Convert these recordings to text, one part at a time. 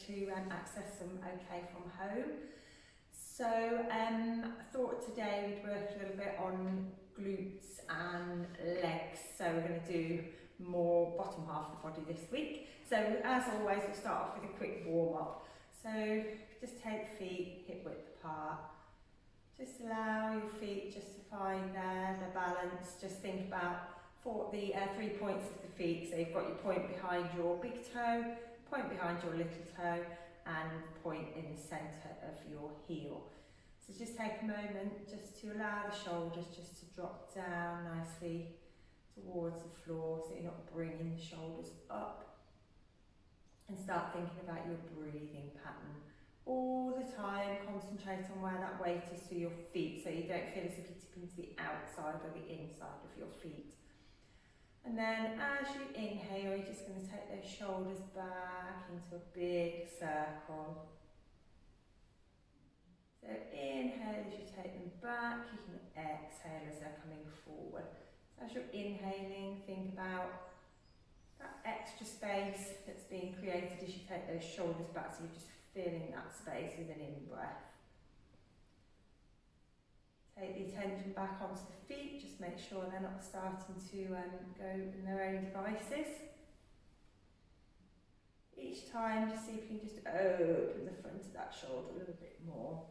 to access them okay from home. So I thought today we'd work a little bit on glutes and legs. So we're going to do more bottom half of the body this week. So as always, we'll start off with a quick warm up. So just take feet hip width apart. Just allow your feet just to find their balance. Just think about the 3 points of the feet. So you've got your point behind your big toe, point behind your little toe, and point in the centre of your heel. So just take a moment just to allow the shoulders just to drop down nicely towards the floor, so you're not bringing the shoulders up. And start thinking about your breathing pattern. All the time, concentrate on where that weight is to your feet, so you don't feel as if you're tipping to the outside or the inside of your feet. And then as you inhale, you're just going to take those shoulders back into a big circle. So inhale as you take them back, you can exhale as they're coming forward. So as you're inhaling, think about that extra space that's being created as you take those shoulders back, so you're just filling that space with an in-breath. Take the attention back onto the feet, just make sure they're not starting to go in their own devices. Each time, just see if you can just open the front of that shoulder a little bit more.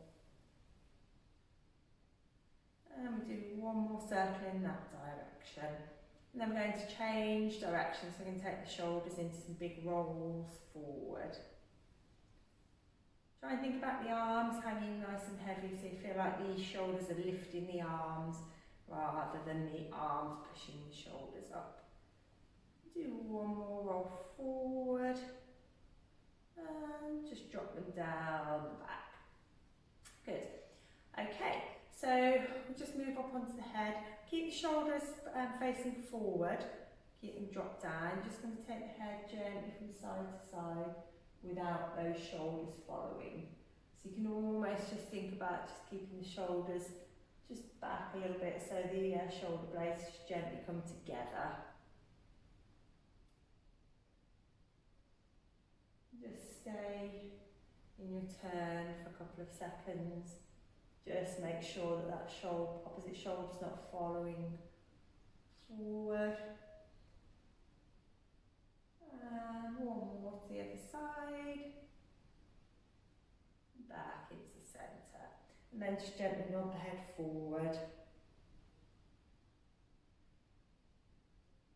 And we do one more circle in that direction. And then we're going to change direction, so we're going to take the shoulders into some big rolls forward. Try and think about the arms hanging nice and heavy, so you feel like the shoulders are lifting the arms rather than the arms pushing the shoulders up. Do one more roll forward and just drop them down the back. Good. Okay, so we'll just move up onto the head. Keep the shoulders facing forward, keep them dropped down. Just going to take the head gently from side to side without those shoulders following. So you can almost just think about just keeping the shoulders just back a little bit, so the shoulder blades just gently come together. Just stay in your turn for a couple of seconds. Just make sure that that opposite shoulder's not following forward. And one more to the other side. Back into the centre. And then just gently nod the head forward.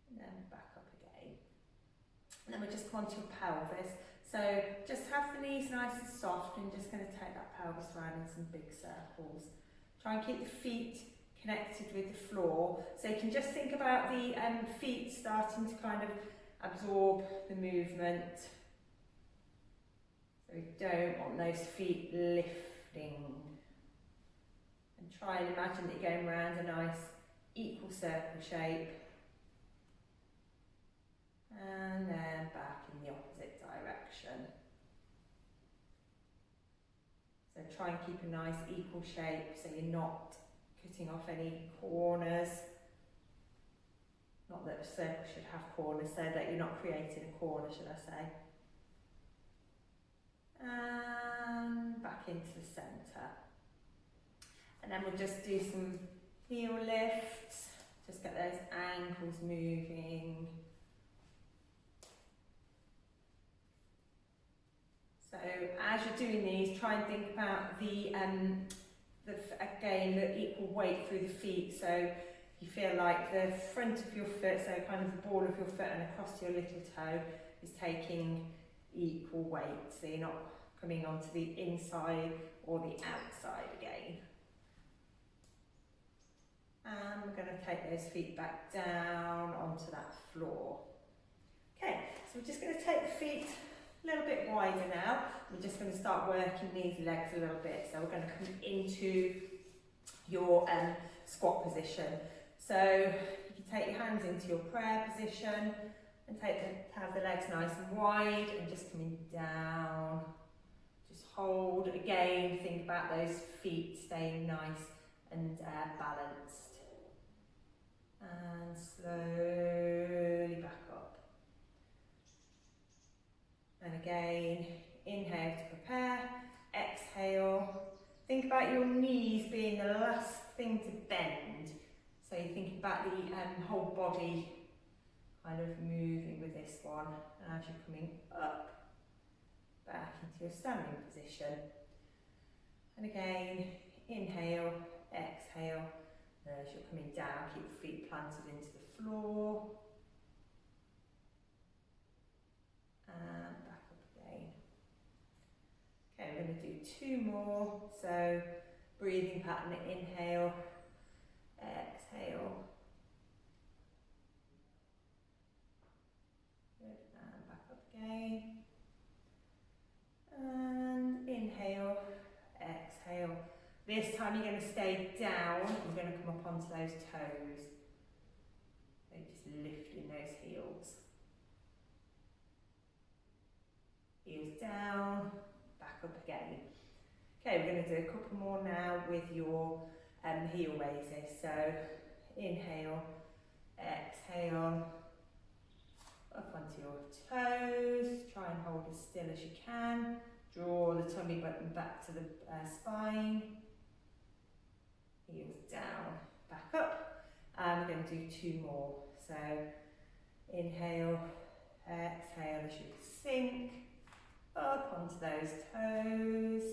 And then back up again. And then we're just onto your pelvis. So just have the knees nice and soft, and just going to take that pelvis round in some big circles. Try and keep the feet connected with the floor. So you can just think about the feet starting to kind of absorb the movement. So we don't want those feet lifting. And try and imagine that you're going around a nice equal circle shape. And then back in the opposite direction. So try and keep a nice equal shape so you're not cutting off any corners. Not that a circle should have corners, so that you're not creating a corner, should I say. And back into the centre. And then we'll just do some heel lifts. Just get those ankles moving. So as you're doing these, try and think about the equal weight through the feet. So you feel like the front of your foot, so kind of the ball of your foot and across your little toe, is taking equal weight. So you're not coming onto the inside or the outside again. And we're going to take those feet back down onto that floor. Okay, so we're just going to take the feet a little bit wider now. We're just going to start working these legs a little bit. So we're going to come into your squat position. So you can take your hands into your prayer position and have the legs nice and wide and just coming down. Just hold again, think about those feet staying nice and balanced. And slowly back up. And again, inhale the whole body kind of moving with this one. And as you're coming up, back into your standing position. And again, inhale, exhale. As you're coming down, keep the feet planted into the floor. And back up again. Okay, we're going to do 2 more. So, breathing pattern, inhale, exhale. Good, and back up again. And inhale, exhale. This time you're going to stay down. You're going to come up onto those toes. So just lifting those heels. Heels down, back up again. Okay, we're going to do a couple more now with your heel raises. So inhale, exhale, up onto your toes. Try and hold as still as you can. Draw the tummy button back to the spine. Heels down, back up. And we're going to do 2 more. So inhale, exhale as you sink up onto those toes.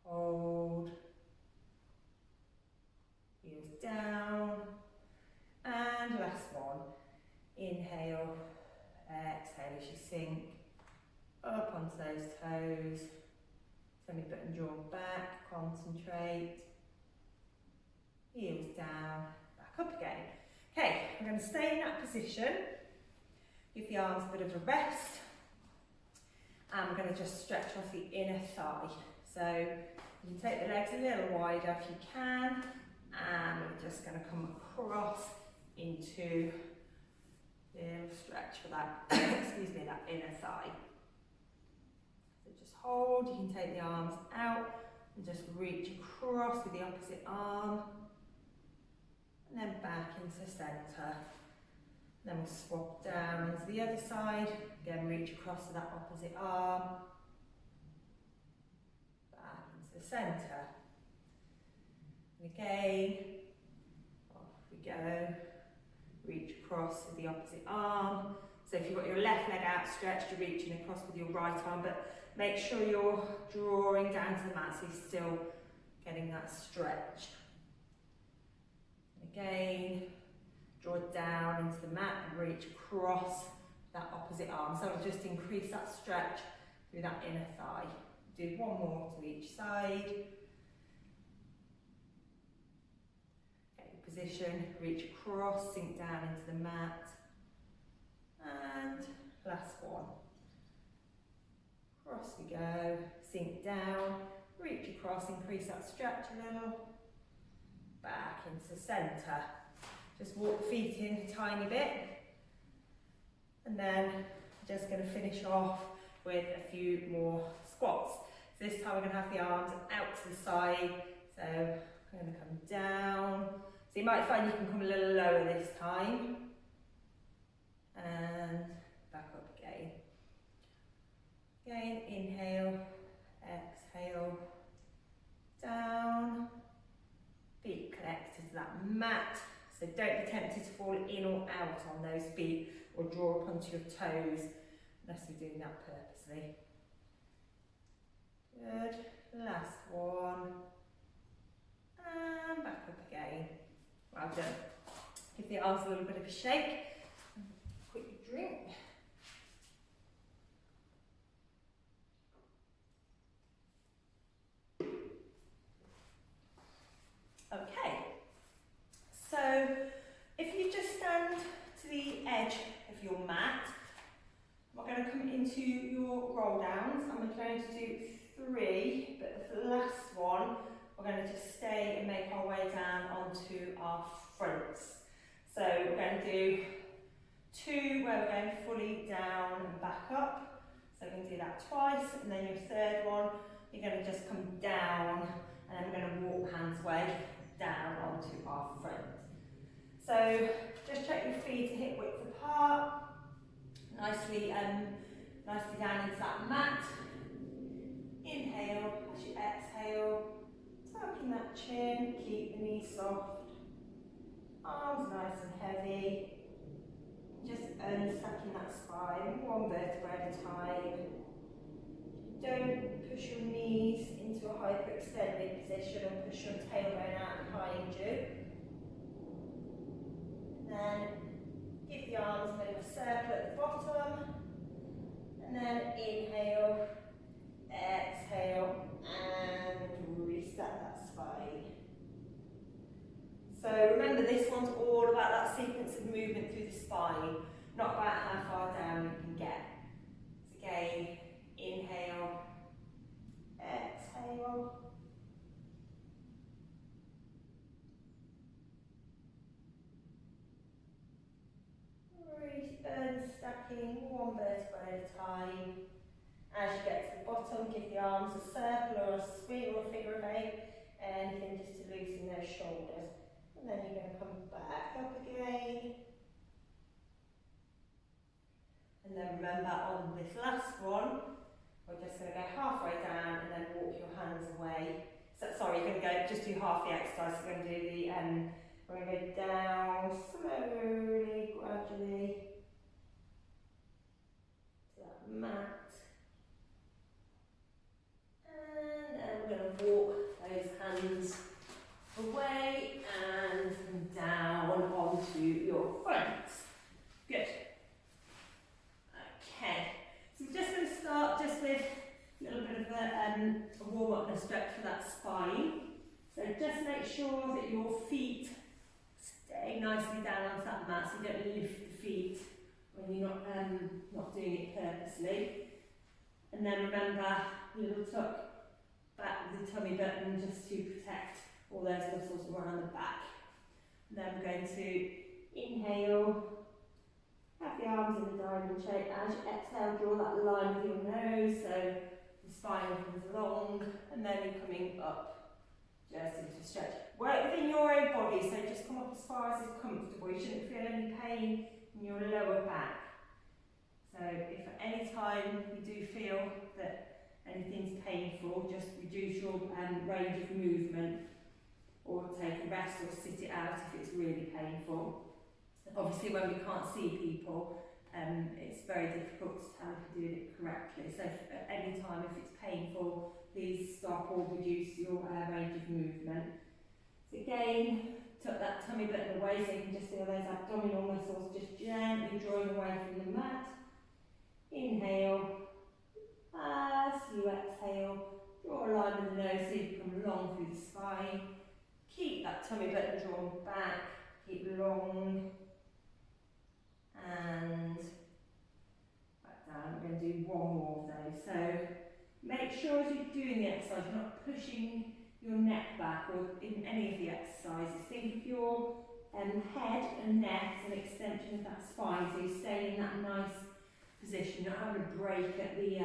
Hold. Heels down. And last one. Inhale, exhale as you sink up onto those toes. Tummy button drawn back, concentrate. Heels down, back up again. Okay, we're going to stay in that position. Give the arms a bit of a rest. And we're going to just stretch off the inner thigh. So you can take the legs a little wider if you can. And we're just going to come across into the stretch for that, excuse me, that inner thigh. So just hold, you can take the arms out and just reach across with the opposite arm. And then back into centre. Then we'll swap down into the other side. Again, reach across to that opposite arm. Back into the centre. And again, off we go. Reach across with the opposite arm. So if you've got your left leg outstretched, you're reaching across with your right arm, but make sure you're drawing down to the mat so you're still getting that stretch. Again, draw down into the mat and reach across that opposite arm. So I'll just increase that stretch through that inner thigh. Do 1 more to each side. Position, reach across, sink down into the mat. And last one. Across we go, sink down, reach across, increase that stretch a little. Back into centre. Just walk the feet in a tiny bit. And then just going to finish off with a few more squats. So this time we're going to have the arms out to the side. So I'm going to come down. So you might find you can come a little lower this time. And back up again. Again, inhale, exhale, down. Feet connected to that mat. So don't be tempted to fall in or out on those feet or draw up onto your toes unless you're doing that purposely. Good. Last one. And back up again. Well done. Give the arms a little bit of a shake. Quick drink. Okay. So if you just stand to the edge of your mat, we're going to come into your roll downs and we're going to do 3, but for the last one, we're going to just stay and make our way down onto our fronts. So we're going to do 2 where we're going fully down and back up. So we're going to do that twice, and then your third one, you're going to just come down, and then we're going to walk hands way down onto our front. So just check your feet to hip width apart, nicely down into that mat. Inhale as you exhale. Tucking that chin, keep the knees soft. Arms nice and heavy. Just unstacking that spine, one vertebra at a time. Don't push your knees into a hyperextended position or push your tailbone out behind you. And then give the arms a bit of a circle at the bottom. And then inhale, exhale, and reset that spine. So remember, this one's all about that sequence of movement through the spine, not about how far down you can get. So again, inhale, exhale. Unstacking one vertebra at a time. As you get to the bottom, give the arms a circle or a swing or a figure of eight, anything just to loosen those shoulders. And then you're going to come back up again. And then remember, on this last one, we're just going to go halfway down and then walk your hands away. So, sorry, you're going to go just do half the exercise. So we're going to do the, we're going to go down slowly, gradually to that mat. And then we're going to walk those hands away and down onto your fronts. Good. Okay, so we're just going to start just with a little bit of a warm-up and a stretch for that spine. So just make sure that your feet stay nicely down onto that mat, so you don't lift the feet when you're not doing it purposely. And then remember, a little tuck back with the tummy button just to protect all those muscles around the back. And then we're going to inhale, have the arms in a diamond shape. As you exhale, draw that line with your nose so the spine comes along, and then you're coming up just into a stretch. Work within your own body, so just come up as far as is comfortable. You shouldn't feel any pain in your lower back. So if at any time you do feel that anything's painful, just reduce your range of movement, or take a rest or sit it out if it's really painful. Obviously, when we can't see people, it's very difficult to tell if you're doing it correctly. So at any time, if it's painful, please stop or reduce your range of movement. So again, tuck that tummy button away so you can just feel those abdominal muscles just gently drawing away from the mat. Inhale. As you exhale, draw a line with the nose so you come long through the spine. Keep that tummy button drawn back, keep long, and back down. We're going to do one more of those. So make sure as you're doing the exercise, you're not pushing your neck back or in any of the exercises. Think of your head and neck as an extension of that spine, so you stay in that nice position, not having a break at the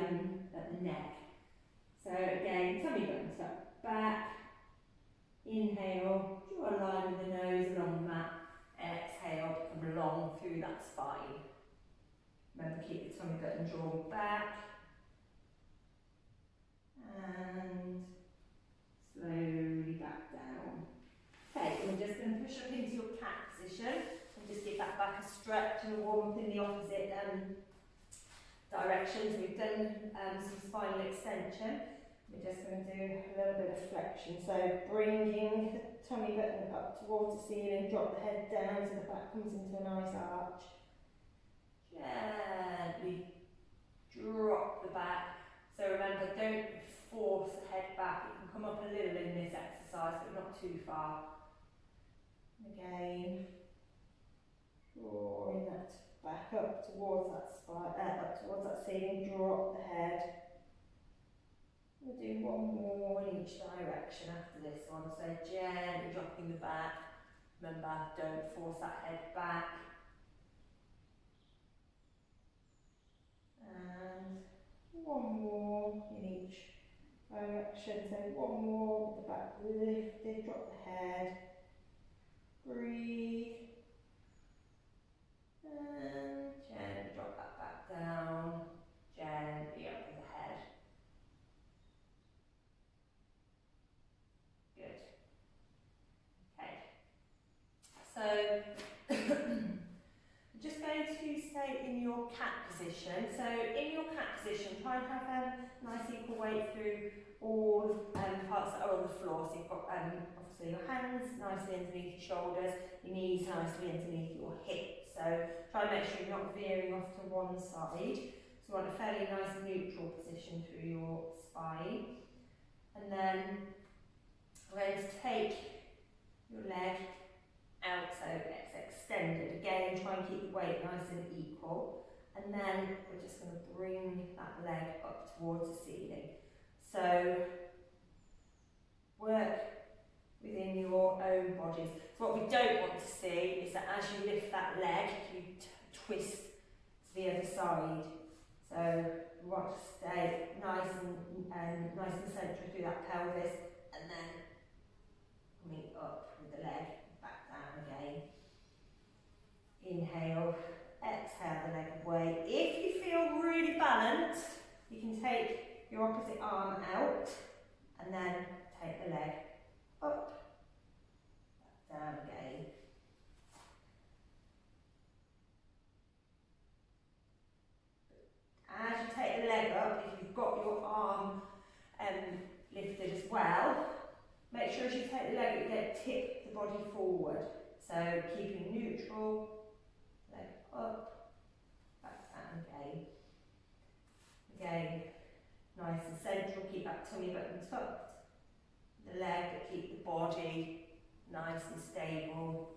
neck. So again, tummy button tuck back. Inhale, draw a line with the nose along the mat. Exhale, come long through that spine. Remember, keep the tummy button drawn back. And slowly back down. Okay, we're just going to push up into your cat position and just give that back a stretch and a warm up in the opposite direction. So we've done some spinal extension. We're just going to do a little bit of flexion. So bringing the tummy button up towards the ceiling, drop the head down so the back comes into a nice arch. Gently drop the back. So remember, don't force the head back. It can come up a little in this exercise, but not too far. Again, drawing that back up towards that spine, up towards that ceiling. Drop the head. We'll do one more in each direction after this one. So gently dropping the back. Remember, don't force that head back. And one more in each direction. So one more with the back lifted, drop the head. Breathe. And gently drop that back down. Gently up with the head. Good. Okay. So stay in your cat position. So in your cat position, try and have a nice equal weight through all parts that are on the floor. So you've got obviously your hands nicely underneath your shoulders, your knees nicely underneath your hips. So try and make sure you're not veering off to one side. So you want a fairly nice neutral position through your spine. And then we're going to take your leg out so it's extended. Again, try and keep the weight nice and equal. And then we're just going to bring that leg up towards the ceiling. So work within your own bodies. So what we don't want to see is that as you lift that leg, you twist to the other side. So we want to stay nice and central through that pelvis, and then coming up with the leg, back down again. Inhale, exhale the leg away. If you feel really balanced, you can take your opposite arm out and then take the leg up, back down again. As you take the leg up, if you've got your arm lifted as well, make sure as you take the leg up, you tip the body forward. So keeping neutral, leg up, back down again. Again, nice and central, keep that tummy button tucked. The leg, but keep the body nice and stable.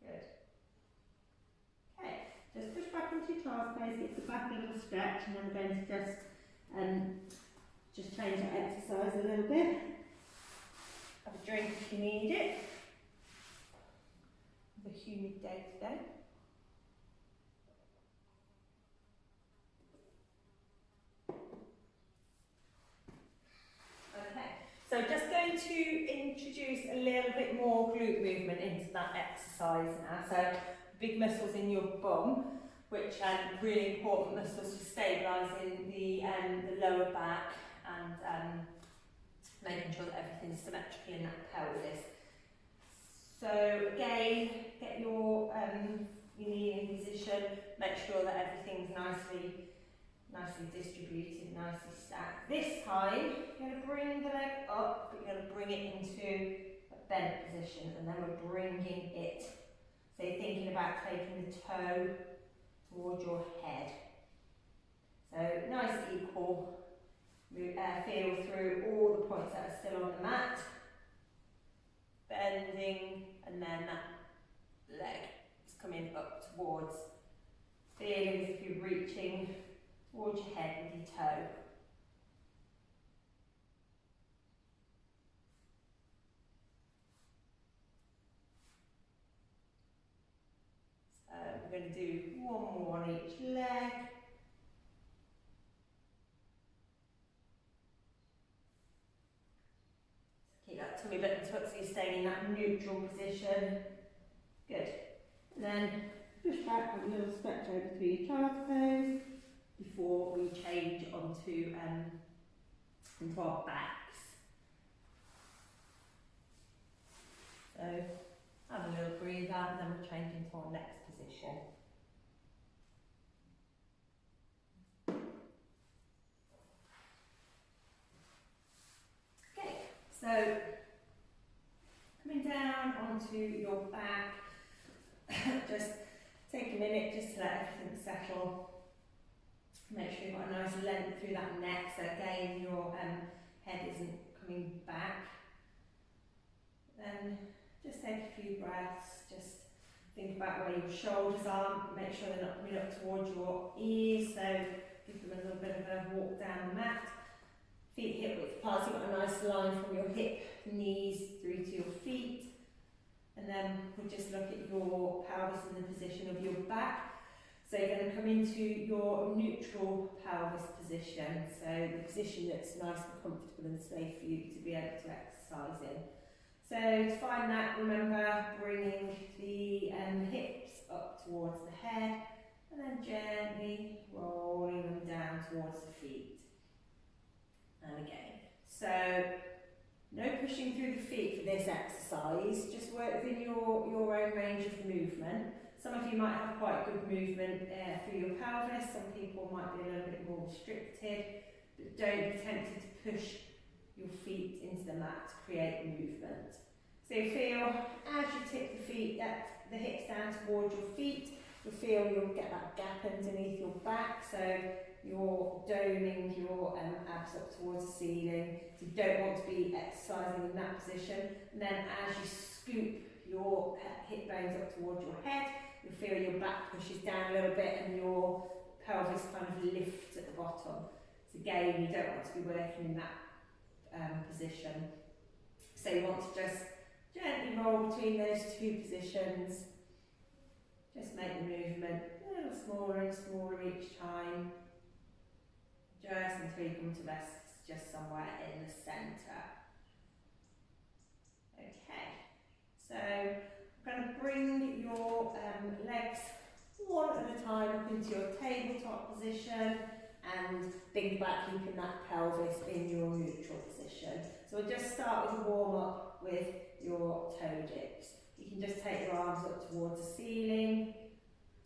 Good. Okay, just push back into your child's pose, get the back a little stretch, and then we're going to just change the exercise a little bit. Have a drink if you need it. Have a humid day today. So just going to introduce a little bit more glute movement into that exercise now. So big muscles in your bum, which are really important muscles for stabilising the lower back and making sure that everything's symmetrical in that pelvis. So again, get your kneeling position, make sure that everything's nicely distributed, nicely stacked. This time, you're going to bring the leg up, but you're going to bring it into a bent position, and then we're bringing it. So you're thinking about taking the toe towards your head. So nice equal feel through all the points that are still on the mat. Bending, and then that leg is coming up towards, feeling as if you're reaching towards your head with your toe. So we're going to do one more on each leg. Keep that tummy button tucked so you're staying in that neutral position. Good. And then push back with a little stretch over through your child's pose before we change onto into our backs. So have a little breathe out, and then we'll change into our next position. Okay, so coming down onto your back, just take a minute just to let everything settle. Make sure you've got a nice length through that neck, so again your head isn't coming back. Then just take a few breaths, just think about where your shoulders are, make sure they're not coming up towards your ears, so give them a little bit of a walk down the mat. Feet hip width apart, so you've got a nice line from your hip, knees through to your feet. And then we'll just look at your pelvis and the position of your back. So you're going to come into your neutral pelvis position, so the position that's nice and comfortable and safe for you to be able to exercise in. So to find that, remember bringing the hips up towards the head and then gently rolling them down towards the feet. And again. So no pushing through the feet for this exercise. Just work within your own range of movement. Some of you might have quite good movement through your pelvis, some people might be a little bit more restricted, but don't be tempted to push your feet into the mat to create movement. So feel as you tip the hips down towards your feet, you'll feel you'll get that gap underneath your back, so you're doming your abs up towards the ceiling. So you don't want to be exercising in that position. And then as you scoop your hip bones up towards your head, you'll feel your back pushes down a little bit and your pelvis kind of lifts at the bottom. So again, you don't want to be working in that position. So you want to just gently roll between those two positions. Just make the movement a little smaller and smaller each time. Just until you come to rest just somewhere in the centre. Okay, so I'm going to bring your legs one at a time up into your tabletop position and think about keeping that pelvis in your neutral position. So we'll just start with a warm up with your toe dips. You can just take your arms up towards the ceiling.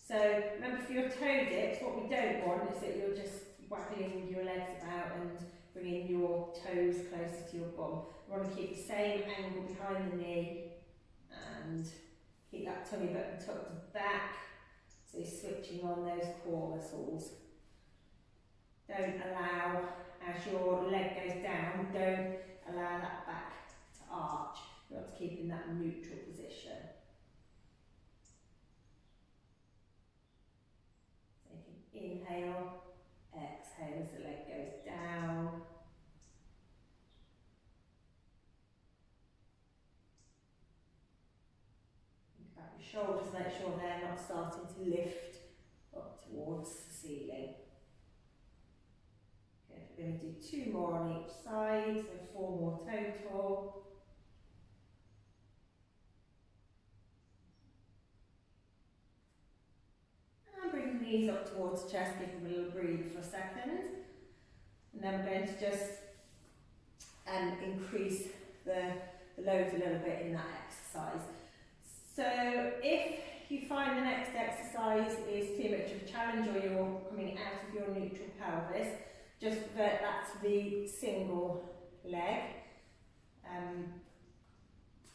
So remember, for your toe dips, what we don't want is that you're just waggling your legs about and bringing your toes closer to your bum. We want to keep the same angle behind the knee and keep that tummy button tucked back, so you're switching on those core muscles. Don't allow, as your leg goes down, don't allow that back to arch. You want to keep in that neutral position. So you can inhale, exhale as the leg goes down. Think about your shoulders, make sure they're not starting to lift up towards the ceiling. Okay, we're going to do 2 more on each side, so 4 more total. And bring the knees up towards the chest, give them a little breathe for a second. And then we're going to just increase the loads a little bit in that exercise. So if you find the next exercise is too much of a challenge or you're coming out of your neutral pelvis, just revert that to the single leg.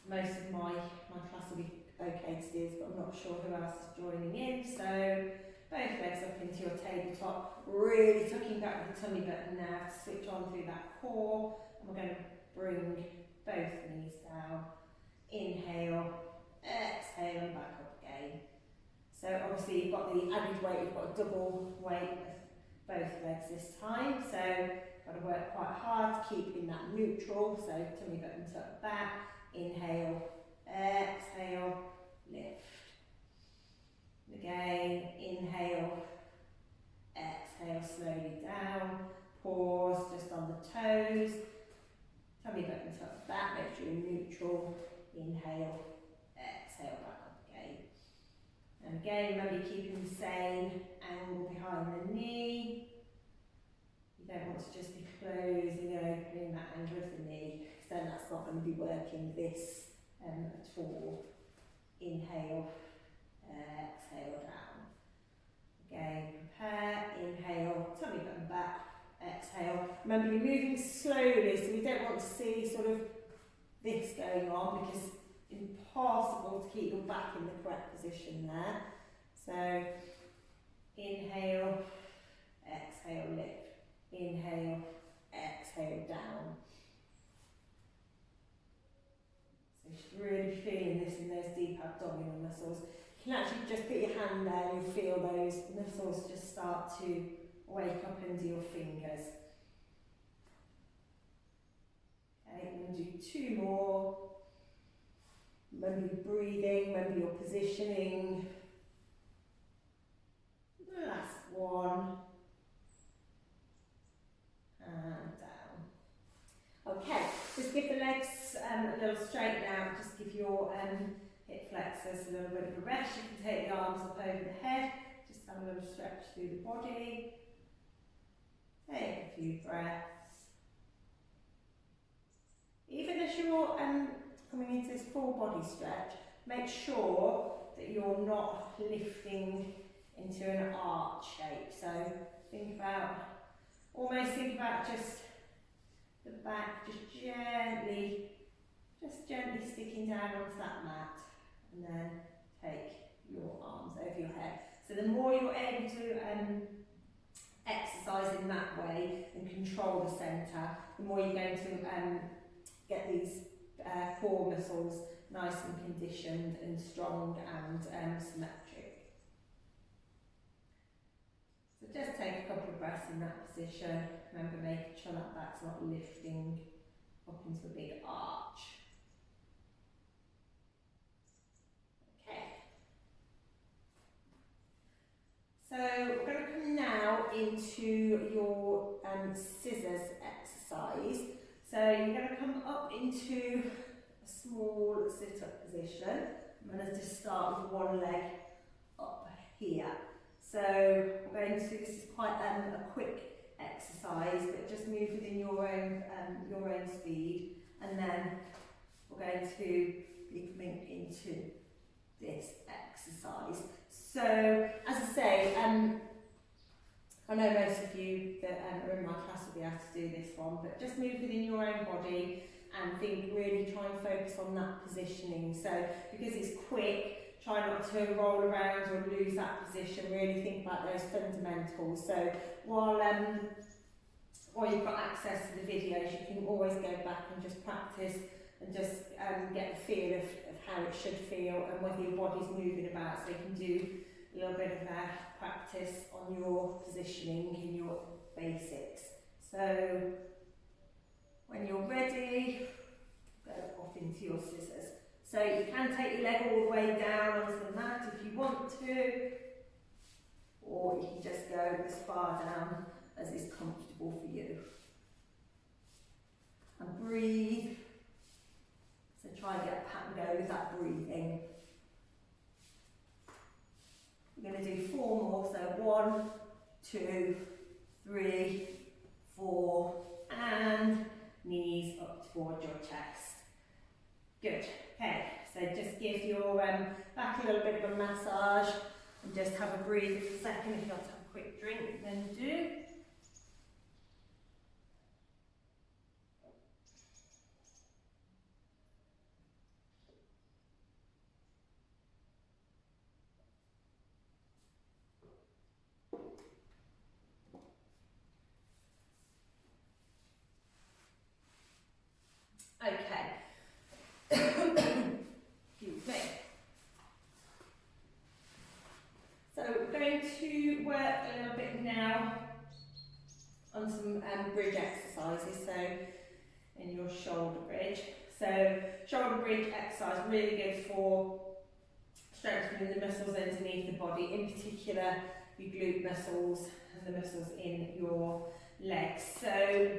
Most of my class will be okay to do this, but I'm not sure who else is joining in. So both legs up into your tabletop, really tucking back the tummy button now to switch on through that core. And we're going to bring both knees down. Inhale, exhale and back up again. So obviously you've got the added weight, you've got a double weight with both legs this time. So got to work quite hard to keep in that neutral. So tummy button tucked back. Inhale, exhale, lift. Again, inhale, exhale slowly down, pause just on the toes, tummy button tucked back, make sure you're neutral, inhale, exhale back up again. And again, remember you're keeping the same angle behind the knee. You don't want to just be closing and opening that angle of the knee, because then that's not going to be working this at all. Inhale, exhale down. Again, prepare, inhale, tummy button back, exhale. Remember you're moving slowly, so we don't want to see sort of this going on, because it's impossible to keep your back in the correct position there. So inhale, exhale, lift. Inhale, exhale down. So just really feeling this in those deep abdominal muscles. You can actually just put your hand there and you'll feel those muscles just start to wake up under your fingers. Okay, we're going to do 2 more. Remember your breathing, remember your positioning. The last one. And down. Okay, just give the legs a little straighten out, just give your hip flexors a little bit of a rest. You can take the arms up over the head, just have a little stretch through the body. Take a few breaths. Even as you're you're coming into this full body stretch, make sure that you're not lifting into an arch shape. So almost think about just the back, just gently sticking down onto that mat, and then take your arms over your head. So the more you're able to exercise in that way and control the centre, the more you're going to get these core muscles nice and conditioned and strong and symmetric. So just take a couple of breaths in that position. Remember, making sure that back's not lifting up into a big arch. Okay. So we're going to come now into your scissors exercise. So you're going to come up into a small sit-up position. I'm going to just start with one leg up here. So we're going to, this is quite a quick exercise, but just move within your own speed, and then we're going to be coming into this exercise. So as I say, I know most of you that are in my class will be able to do this one, but just move within your own body and really try and focus on that positioning. So because it's quick, try not to roll around or lose that position, really think about those fundamentals. So while you've got access to the videos, you can always go back and just practice and just get the feel of how it should feel and whether your body's moving about, so you can do a little bit of practice on your positioning in your basics. So when you're ready, go off into your scissors. So you can take your leg all the way down onto the mat if you want to, or you can just go as far down as is comfortable for you. And breathe. So try and get a pattern go with that breathing. We're going to do 4 more, so 1, 2, 3, 4, and knees up towards your chest. Good. Okay, so just give your back a little bit of a massage and just have a breathe for a second. If you want to have a quick drink, then do. Okay. Excuse me. So we're going to work a little bit now on some bridge exercises. So in your shoulder bridge. So shoulder bridge exercise, really good for strengthening the muscles underneath the body, in particular your glute muscles and the muscles in your legs. So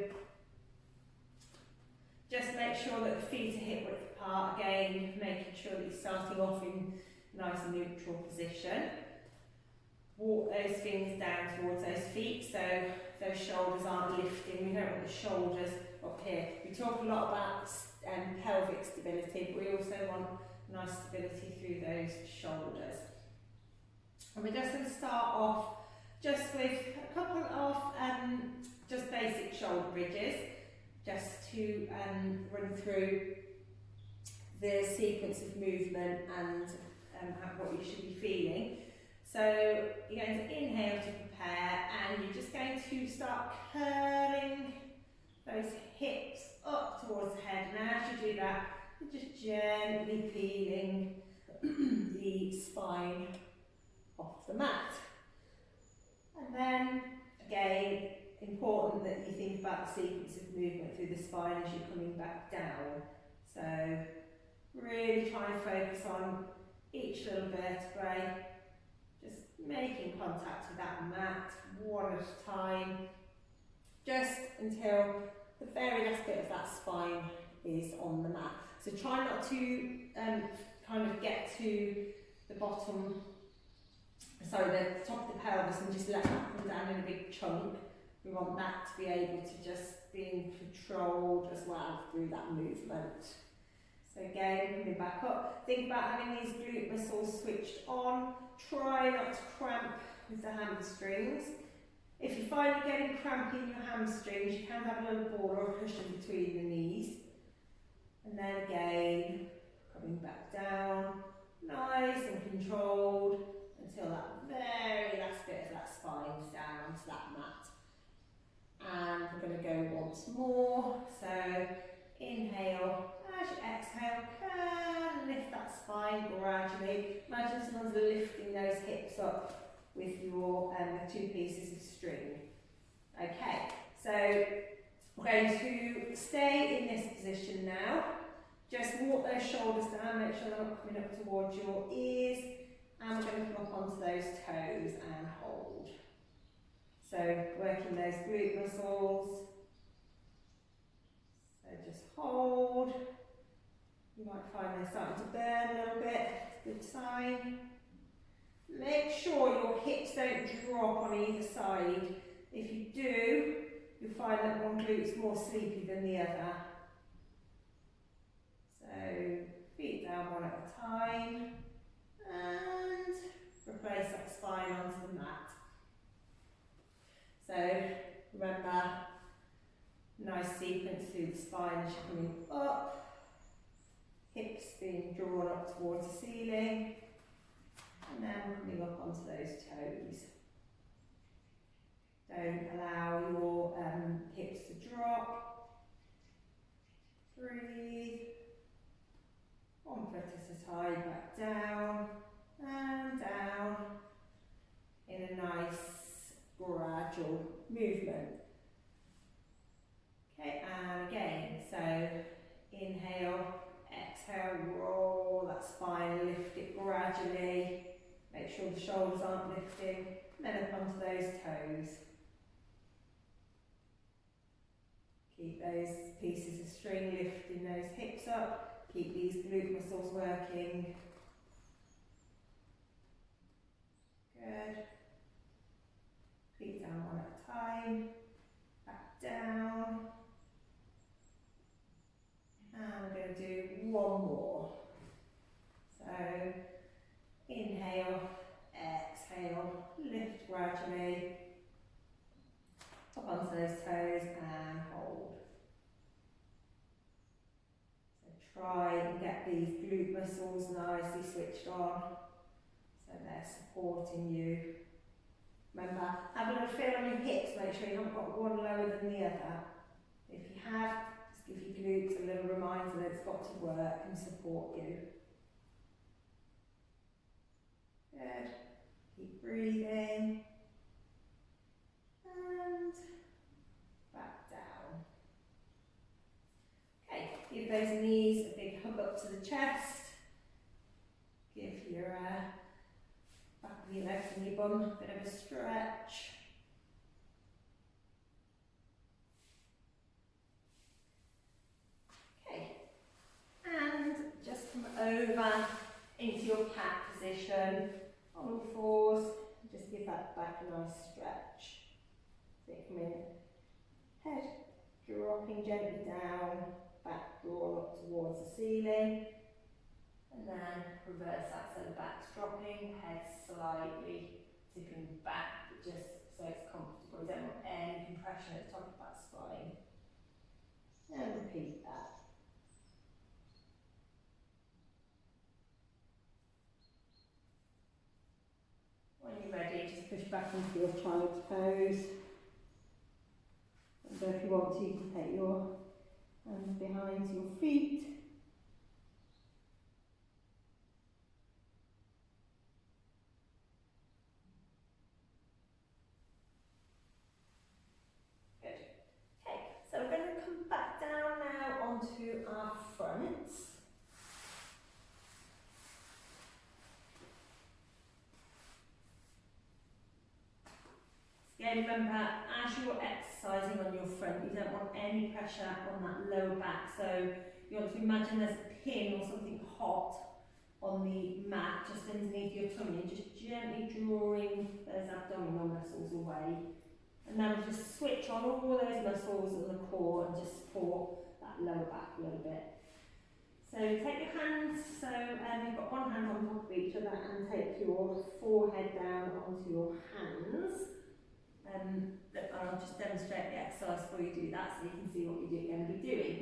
just make sure that the feet are hip width apart, again making sure that you're starting off in nice and neutral position. Walk those fingers down towards those feet so those shoulders aren't lifting. We don't want the shoulders up here. We talk a lot about pelvic stability, but we also want nice stability through those shoulders. And we're just going to start off just with a couple of just basic shoulder bridges, just to run through the sequence of movement and what you should be feeling. So you're going to inhale to prepare, and you're just going to start curling those hips up towards the head. And as you do that, you're just gently peeling the spine off the mat. And then, again, important that you think about the sequence of movement through the spine as you're coming back down. So really try and focus on each little vertebrae, just making contact with that mat one at a time, just until the very last bit of that spine is on the mat. So try not to kind of get to the bottom, sorry, the top of the pelvis and just let that come down in a big chunk. We want that to be able to just be controlled as well through that movement. So again, coming back up. Think about having these glute muscles switched on. Try not to cramp with the hamstrings. If you find you're getting crampy in your hamstrings, you can have a little ball or a cushion between the knees. And then again, coming back down, nice and controlled, until that very last bit of that spine is down onto that mat. And we're going to go once more. So inhale, as you exhale, can lift that spine gradually. Imagine someone's lifting those hips up with your two pieces of string. Okay, so we're going to stay in this position now. Just walk those shoulders down, make sure they're not coming up towards your ears, and we're going to come up onto those toes and hold. So working those glute muscles. So just hold. You might find they're starting to burn a little bit. It's a good sign. Make sure your hips don't drop on either side. If you do, you'll find that one glute's more sleepy than the other. So feet down one at a time, and replace that spine onto the mat. So remember, nice sequence through the spine as you're coming up, hips being drawn up towards the ceiling, and then coming up onto those toes. Don't allow your hips to drop. Breathe. One foot at a time, back down and down in a nice gradual movement. Okay, and again, so inhale, exhale, roll that spine, lift it gradually. Make sure the shoulders aren't lifting, and then up onto those toes. Keep those pieces of string lifting those hips up. Keep these glute muscles working. Good. Feet down one at a time. Back down. And we're going to do one more. So inhale, exhale, lift gradually. Up onto those toes and hold. Try and get these glute muscles nicely switched on so they're supporting you. Remember, have a little feel on your hips, make sure you haven't got one lower than the other. If you have, just give your glutes a little reminder that it's got to work and support you. Good. Keep breathing. And back down. Okay, give those knees a big hug up to the chest. Give your back of your legs and your bum a bit of a stretch. Okay, and just come over into your cat position on all fours. Just give that back a nice stretch. So you come in, head dropping gently down. Back drawn up towards the ceiling, and then reverse that so the back's dropping, head slightly tipping back, but just so it's comfortable. You don't want any compression at the top of that spine. And repeat that. When you're ready, just push back into your child's pose. And if you want to, you can take your hands behind your feet. Good. Okay, so we're going to come back down now onto our fronts. Again, remember, as you're exercising on your front, you don't want any pressure on that lower back. So you want to imagine there's a pin or something hot on the mat just underneath your tummy, just gently drawing those abdominal muscles away. And then we'll just switch on all those muscles in the core and just support that lower back a little bit. So take your hands, you've got one hand on top of each other, and take your forehead down onto your hands. I'll just demonstrate the exercise before you do that so you can see what you're going to be doing.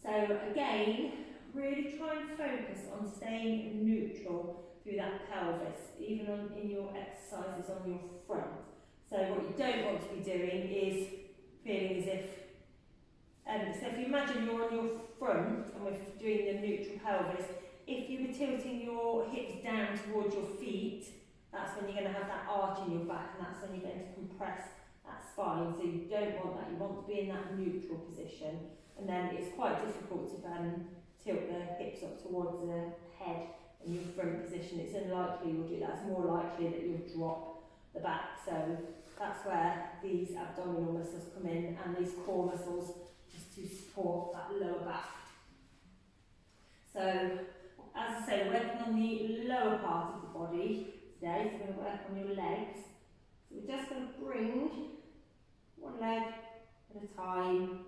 So again, really try and focus on staying neutral through that pelvis, even in your exercises on your front. So what you don't want to be doing is feeling as if, so if you imagine you're on your front and we're doing the neutral pelvis, if you were tilting your hips down towards your feet, that's when you're going to have that arch in your back, and that's when you're going to compress that spine. So you don't want that, you want to be in that neutral position, and then it's quite difficult to tilt the hips up towards the head in your front position. It's unlikely you'll do that, it's more likely that you'll drop the back. So that's where these abdominal muscles come in, and these core muscles just to support that lower back. So as I say, we're working on the lower part of the body today, so we're going to work on your legs. So we're just going to bring one leg at a time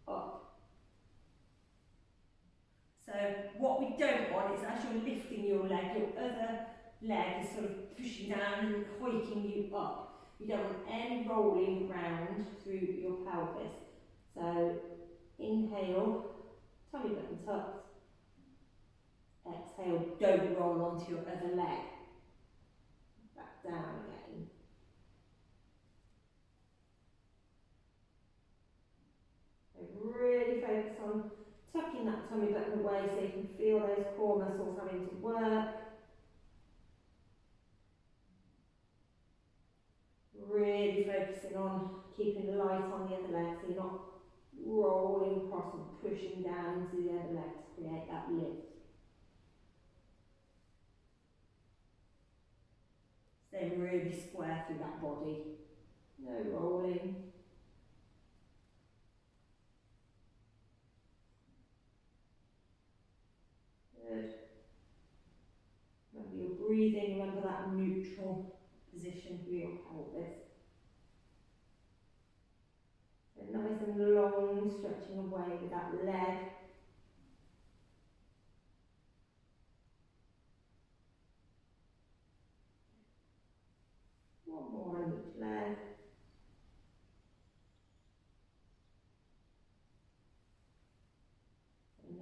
up. So what we don't want is, as you're lifting your leg, your other leg is sort of pushing down and hoiking you up. You don't want any rolling around through your pelvis. So inhale, tummy button tucked. Exhale, don't roll onto your other leg. Back down again. So really focus on tucking that tummy button away so you can feel those core muscles having to work. Really focusing on keeping the light on the other leg so you're not rolling across and pushing down into the other leg to create that lift. Stay really square through that body. No rolling. Good. Remember your breathing, remember that neutral position for your pelvis. So nice and long, stretching away with that leg. One more on each leg.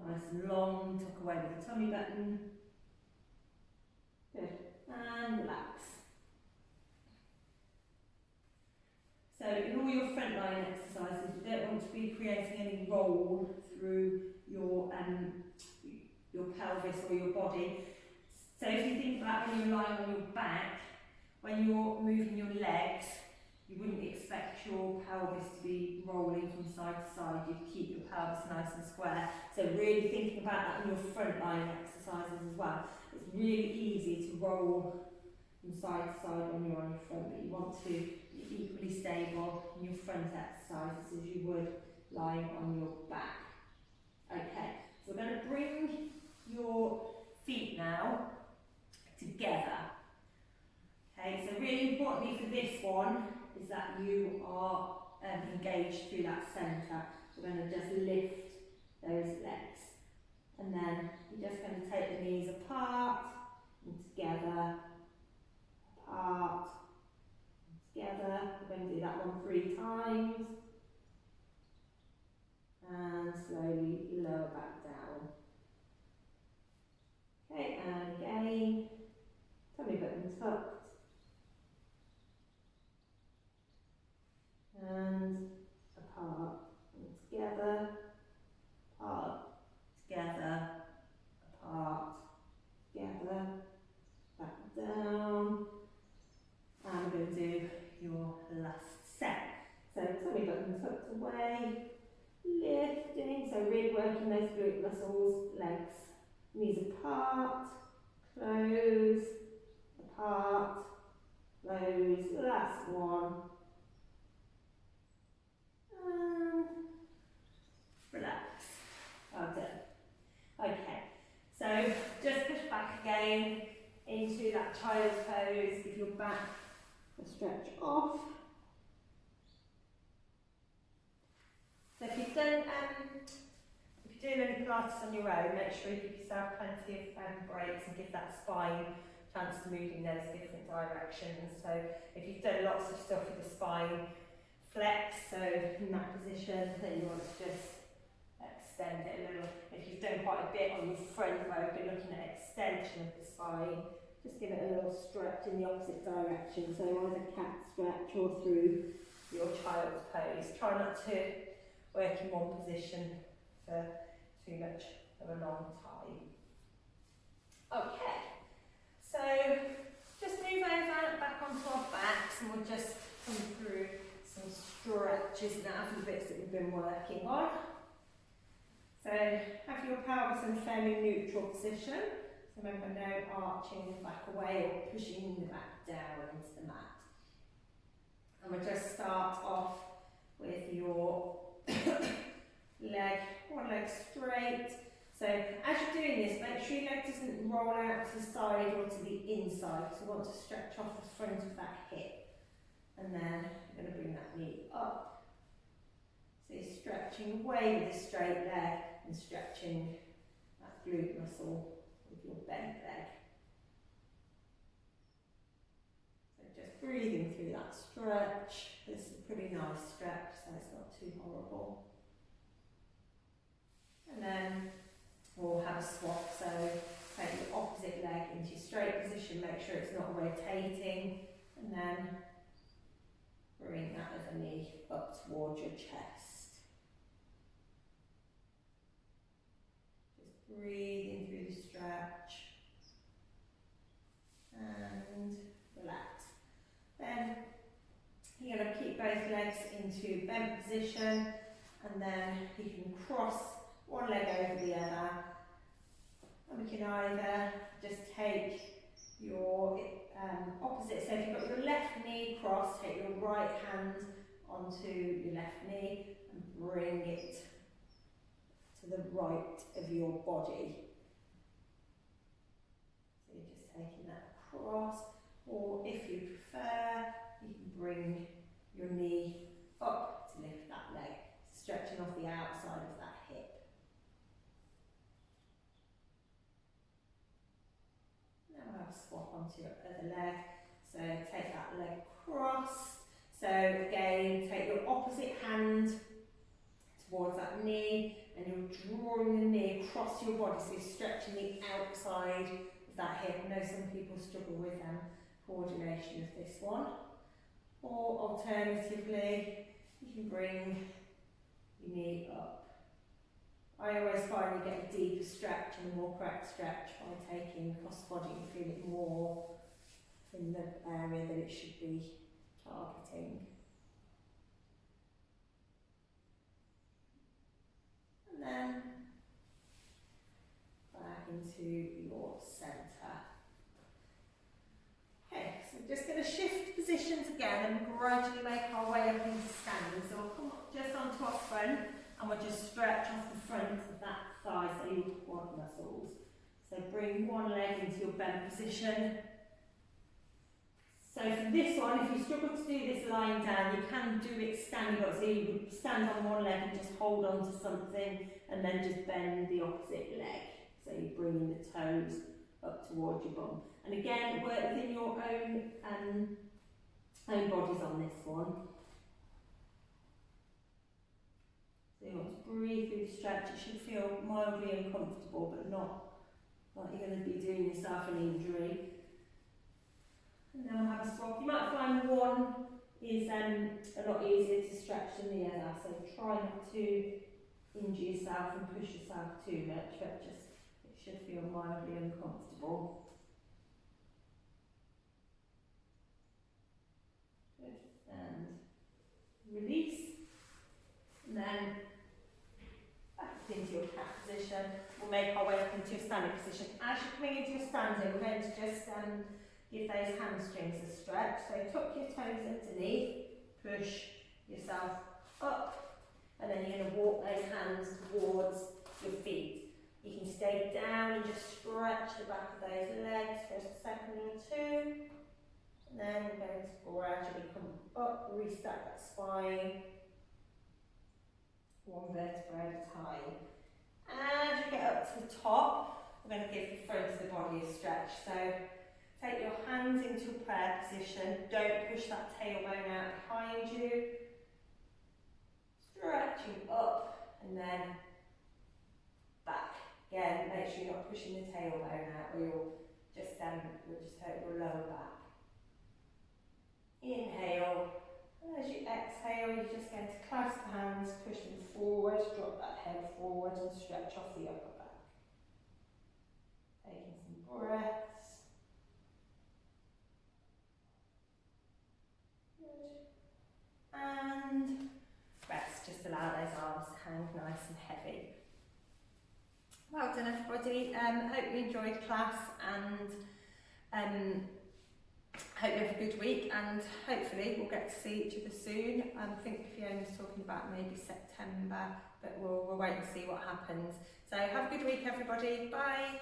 Nice and long, tuck away with the tummy button. Good. And relax. So in all your frontline exercises, you don't want to be creating any roll through your pelvis or your body. So if you think about when you're lying on your back, when you're moving your legs, you wouldn't expect your pelvis to be rolling from side to side. You'd keep your pelvis nice and square. So really thinking about that in your frontline exercises as well. It's really easy to roll from side to side when you're on your front, but you want to be equally stable in your front exercises as you would lying on your back. Okay, so we're going to bring your feet now together. Okay, so really importantly for this one is that you are engaged through that centre. So we're going to just lift those legs. And then you're just going to take the knees apart and together, apart, and together. We're going to do that one 3 times. And slowly lower back down. Okay, and again, tummy button tucked. And apart, and together, apart, together, apart, together, back down. And we're going to do your last set. So tummy button tucked away, lifting, so really working those glute muscles, legs, knees apart, close, apart, close, last one. And relax. Well done. Okay, so just push back again into that child's pose. Give your back a stretch off. So if you've you're doing any Pilates on your own, make sure you give yourself plenty of breaks and give that spine a chance to move in those different directions. So if you've done lots of stuff with the spine, flex, so in that position, then you want to just extend it a little. If you've done quite a bit on your front where we've been looking at extension of the spine, just give it a little stretch in the opposite direction, so either cat stretch or through your child's pose. Try not to work in one position for too much of a long time. Okay, so just move over back onto our backs and we'll just come through some stretches now for the bits that we've been working on. So have your pelvis in a fairly neutral position. So remember, no arching the back away or pushing the back down into the mat. And we'll just start off with your one leg straight. So as you're doing this, make sure your leg doesn't roll out to the side or to the inside. So you want to stretch off the front of that hip. And then you're going to bring that knee up. So you're stretching away with a straight leg and stretching that glute muscle with your bent leg. So just breathing through that stretch. This is a pretty nice stretch, so it's not too horrible. And then we'll have a swap, so take your opposite leg into your straight position, make sure it's not rotating, and then bring that other knee up towards your chest. Just breathing through the stretch and relax. Then you're going to keep both legs into bent position, and then you can cross one leg over the other, and we can either just take your opposite, so if you've got your left knee crossed, take your right hand onto your left knee and bring it to the right of your body. So you're just taking that across, or if you prefer, you can bring your knee up to lift that leg, stretching off the outside of that hip. Swap onto your other leg, so take that leg crossed. So again, take your opposite hand towards that knee and you're drawing the knee across your body, so you're stretching the outside of that hip. I know some people struggle with coordination of this one. Or alternatively, you can bring your knee up. I always find you get a deeper stretch and a more correct stretch by taking across the body and feel it more in the area that it should be targeting. And then back into your centre. Okay, so we're just going to shift positions again and gradually make our way up into standing. So we'll come up just onto our front, and we'll just stretch off the front of that thigh, so your quad muscles. So bring one leg into your bent position. So for this one, if you struggle to do this lying down, you can do it standing up. So you would stand on one leg and just hold on to something, and then just bend the opposite leg. So you're bringing the toes up towards your bum. And again, work within your own bodies on this one. So you want to breathe through the stretch. It should feel mildly uncomfortable, but not like you're going to be doing yourself an injury. And then we'll have a swap. You might find one is a lot easier to stretch than the other, so try not to injure yourself and push yourself too much, but just it should feel mildly uncomfortable. Good. And release. And then back into your cat position. We'll make our way up into your standing position. As you're coming into your standing, we're going to just give those hamstrings a stretch. So tuck your toes underneath, push yourself up, and then you're going to walk those hands towards your feet. You can stay down and just stretch the back of those legs for a second or two. And then we're going to gradually come up, restack that spine, one vertebra at a time. As you get up to the top, we're going to give the front of the body a stretch. So take your hands into a prayer position. Don't push that tailbone out behind you. Stretching up and then back. Again, make sure you're not pushing the tailbone out or you'll just hurt your lower back. Inhale. And as you exhale, you're just going to clasp the hands, push them forward, drop that head forward and stretch off the upper back. Taking some breaths. Good. And rest, just allow those arms to hang nice and heavy. Well done everybody, hope you enjoyed class and hope you have a good week and hopefully we'll get to see each other soon. I think Fiona's talking about maybe September, but we'll wait and see what happens. So have a good week everybody, bye!